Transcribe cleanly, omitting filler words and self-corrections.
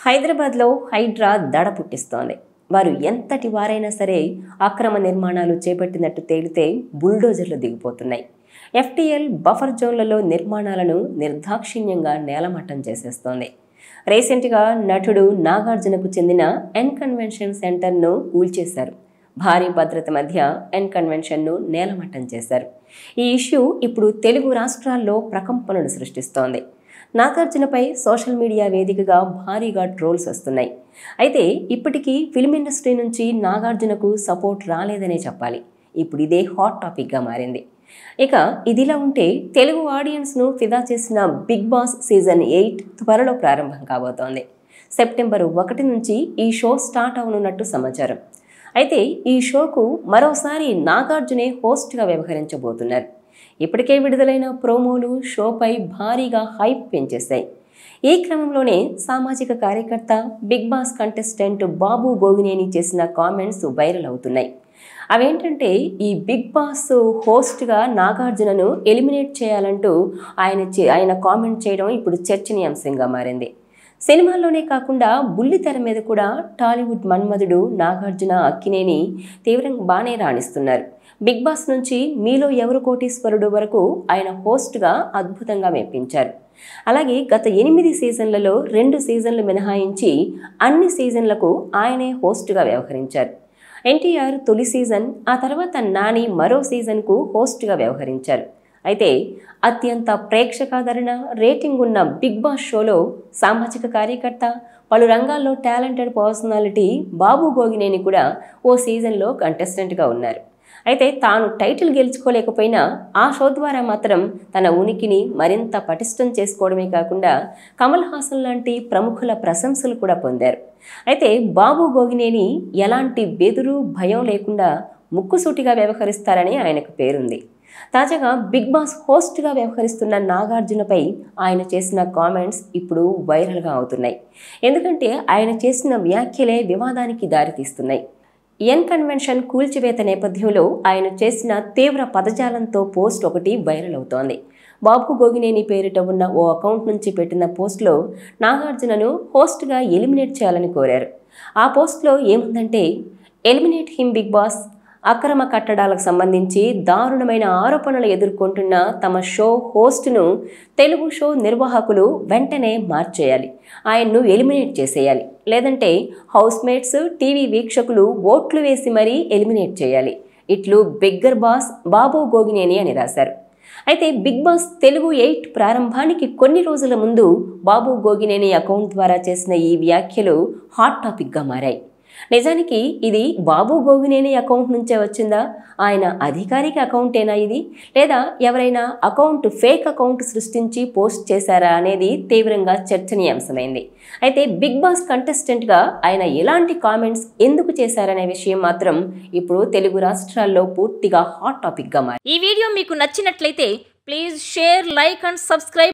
హైదరాబాద్లో హైడ్రా దడ పుట్టిస్తోంది. వారు ఎంతటి వారైనా సరే అక్రమ నిర్మాణాలు చేపట్టినట్టు తేలితే బుల్డోజర్లు దిగిపోతున్నాయి. ఎఫ్టీఎల్ బఫర్ జోన్లలో నిర్మాణాలను నిర్దాక్షిణ్యంగా నేలమట్టం చేసేస్తోంది. రీసెంట్గా నటుడు నాగార్జునకు చెందిన ఎన్ కన్వెన్షన్ సెంటర్ను కూల్చేశారు. భారీ భద్రత మధ్య ఎన్ కన్వెన్షన్ను నేలమట్టం చేశారు. ఈ ఇష్యూ ఇప్పుడు తెలుగు రాష్ట్రాల్లో ప్రకంపనలు సృష్టిస్తోంది. నాగార్జునపై సోషల్ మీడియా వేదికగా భారీగా ట్రోల్స్ వస్తున్నాయి. అయితే ఇప్పటికీ ఫిల్మ్ ఇండస్ట్రీ నుంచి నాగార్జునకు సపోర్ట్ రాలేదనే చెప్పాలి. ఇప్పుడు ఇదే హాట్ టాపిక్గా మారింది. ఇక ఇదిలా ఉంటే తెలుగు ఆడియన్స్ను ఫిదా చేసిన బిగ్ బాస్ సీజన్ 8 త్వరలో ప్రారంభం కాబోతోంది. సెప్టెంబర్ 1 నుంచి ఈ షో స్టార్ట్ అవనున్నట్టు సమాచారం. అయితే ఈ షోకు మరోసారి నాగార్జునే హోస్ట్గా వ్యవహరించబోతున్నారు. ఇప్పటికే విడుదలైన ప్రోమోలు షోపై భారీగా హైప్ పెంచేశాయి. ఈ క్రమంలోనే సామాజిక కార్యకర్త బిగ్ బాస్ కంటెస్టెంట్ బాబు గోగినేని చేసిన కామెంట్స్ వైరల్ అవుతున్నాయి. అవేంటంటే ఈ బిగ్ బాస్ హోస్ట్గా నాగార్జునను ఎలిమినేట్ చేయాలంటూ ఆయన కామెంట్ చేయడం ఇప్పుడు చర్చనీయాంశంగా మారింది. సినిమాల్లోనే కాకుండా బుల్లితెర మీద కూడా టాలీవుడ్ మన్మధుడు నాగార్జున అక్కినేని తీవ్రంగా బాగానే రాణిస్తున్నారు. బిగ్ బాస్ నుంచి మీలో ఎవరు కోటీశ్వరుడు వరకు ఆయన హోస్ట్గా అద్భుతంగా మెప్పించారు. అలాగే గత 8 సీజన్లలో 2 సీజన్లు మినహాయించి అన్ని సీజన్లకు ఆయనే హోస్ట్గా వ్యవహరించారు. ఎన్టీఆర్ తొలి సీజన్, ఆ తర్వాత నాని మరో సీజన్కు హోస్ట్గా వ్యవహరించారు. అయితే అత్యంత ప్రేక్షకాదరణ రేటింగ్ ఉన్న బిగ్ బాస్ షోలో సామాజిక కార్యకర్త, పలు రంగాల్లో టాలెంటెడ్ పర్సనాలిటీ బాబు గోగినేని కూడా ఓ సీజన్లో కంటెస్టెంట్గా ఉన్నారు. అయితే తాను టైటిల్ గెలుచుకోలేకపోయినా ఆ షో ద్వారా మాత్రం తన ఉనికిని మరింత పటిష్టం చేసుకోవడమే కాకుండా కమల్ హాసన్ లాంటి ప్రముఖుల ప్రశంసలు కూడా పొందారు. అయితే బాబు గోగినేని ఎలాంటి బెదురు భయం లేకుండా ముక్కుసూటిగా వ్యవహరిస్తారని ఆయనకు పేరుంది. తాజాగా బిగ్ బాస్ హోస్ట్గా వ్యవహరిస్తున్న నాగార్జునపై ఆయన చేసిన కామెంట్స్ ఇప్పుడు వైరల్గా అవుతున్నాయి. ఎందుకంటే ఆయన చేసిన వ్యాఖ్యలే వివాదానికి దారితీస్తున్నాయి. ఎన్ కన్వెన్షన్ కూల్చివేత నేపథ్యంలో ఆయన చేసిన తీవ్ర పదజాలంతో పోస్ట్ ఒకటి వైరల్ అవుతోంది. బాబు గోగినేని పేరిట ఉన్న ఓ అకౌంట్ నుంచి పెట్టిన పోస్ట్లో నాగార్జునను హోస్ట్గా ఎలిమినేట్ చేయాలని కోరారు. ఆ పోస్ట్లో ఏముందంటే, ఎలిమినేట్ హిమ్ బిగ్ బాస్, అక్రమ కట్టడాలకు సంబంధించి దారుణమైన ఆరోపణలు ఎదుర్కొంటున్న తమ షో హోస్ట్ను తెలుగు షో నిర్వాహకులు వెంటనే మార్చేయాలి, ఆయన్ను ఎలిమినేట్ చేసేయాలి, లేదంటే హౌస్మేట్స్, టీవీ వీక్షకులు ఓట్లు వేసి మరీ ఎలిమినేట్ చేయాలి. ఇట్లు బిగ్గర్ బాస్ బాబు గోగినేని అని రాశారు. అయితే బిగ్ బాస్ తెలుగు 8 ప్రారంభానికి కొన్ని రోజుల ముందు బాబు గోగినేని అకౌంట్ ద్వారా చేసిన ఈ వ్యాఖ్యలు హాట్ టాపిక్గా మారాయి. నిజానికి ఇది బాబు గోగినేని అకౌంట్ నుంచే వచ్చిందా, ఆయన అధికారిక అకౌంటేనా ఇది, లేదా ఎవరైనా అకౌంట్ ఫేక్ అకౌంట్ సృష్టించి పోస్ట్ చేశారా అనేది తీవ్రంగా చర్చనీయాంశమైంది. అయితే బిగ్ బాస్ కంటెస్టెంట్గా ఆయన ఎలాంటి కామెంట్స్ ఎందుకు చేశారనే విషయం మాత్రం ఇప్పుడు తెలుగు రాష్ట్రాల్లో పూర్తిగా హాట్ టాపిక్గా మారింది. ఈ వీడియో మీకు నచ్చినట్లయితే please share, like and subscribe.